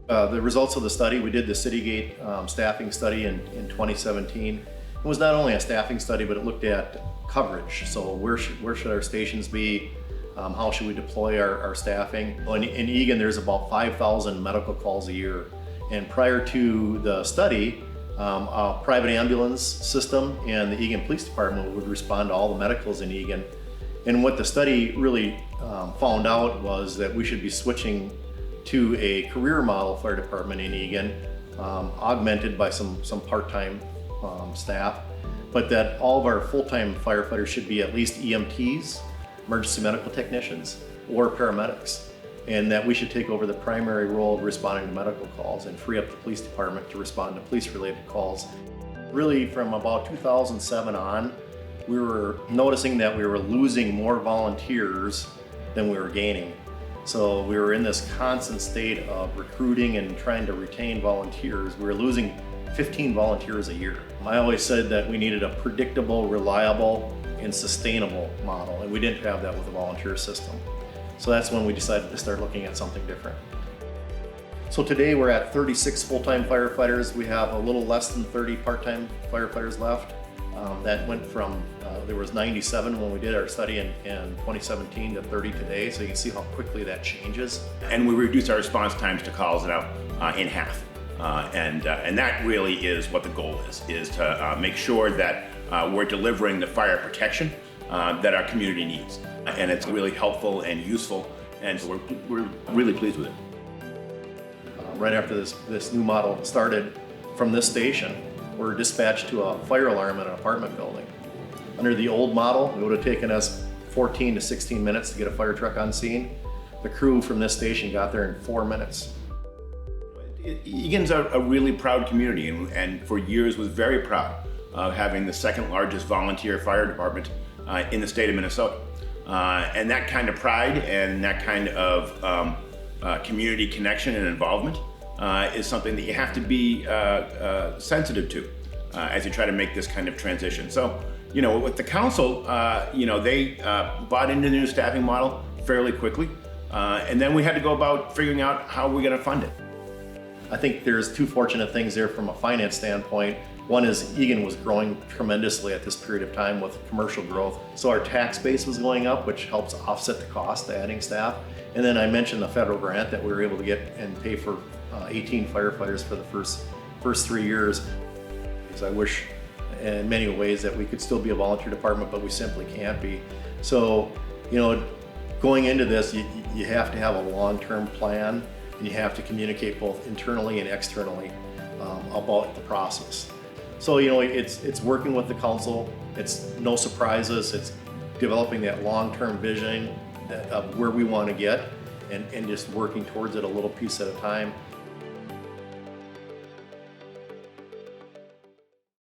The results of the study, we did the Citygate staffing study in 2017. It was not only a staffing study, but it looked at coverage. So where should our stations be? How should we deploy our staffing? In Eagan, there's about 5,000 medical calls a year. And prior to the study, a private ambulance system and the Eagan Police Department would respond to all the medicals in Eagan. And what the study really found out was that we should be switching to a career model fire department in Eagan, augmented by some part-time staff, but that all of our full-time firefighters should be at least EMTs, emergency medical technicians, or paramedics, and that we should take over the primary role of responding to medical calls and free up the police department to respond to police-related calls. Really, from about 2007 on, we were noticing that we were losing more volunteers than we were gaining. So we were in this constant state of recruiting and trying to retain volunteers. We were losing 15 volunteers a year. I always said that we needed a predictable, reliable, and sustainable model, and we didn't have that with the volunteer system. So that's when we decided to start looking at something different. So today we're at 36 full-time firefighters. We have a little less than 30 part-time firefighters left. That went from, there was 97 when we did our study in 2017 to 30 today, so you can see how quickly that changes. And we reduced our response times to calls now in half. And that really is what the goal is to make sure that we're delivering the fire protection that our community needs. And it's really helpful and useful, and so we're really pleased with it. Right after this new model started, from this station, we're dispatched to a fire alarm in an apartment building. Under the old model, it would have taken us 14 to 16 minutes to get a fire truck on scene. The crew from this station got there in 4 minutes. Eagan's a really proud community, and for years was very proud of having the second largest volunteer fire department in the state of Minnesota. And that kind of pride and that kind of community connection and involvement is something that you have to be sensitive to as you try to make this kind of transition. So, with the council, they bought into the new staffing model fairly quickly, and then we had to go about figuring out how we're going to fund it. I think there's two fortunate things there from a finance standpoint. One is Eagan was growing tremendously at this period of time with commercial growth. So our tax base was going up, which helps offset the cost of adding staff. And then I mentioned the federal grant that we were able to get and pay for 18 firefighters for the first 3 years. Because I wish in many ways that we could still be a volunteer department, but we simply can't be. So, going into this, you have to have a long-term plan, and you have to communicate both internally and externally about the process. So, it's working with the council. It's no surprises. It's developing that long-term vision of where we want to get and just working towards it a little piece at a time.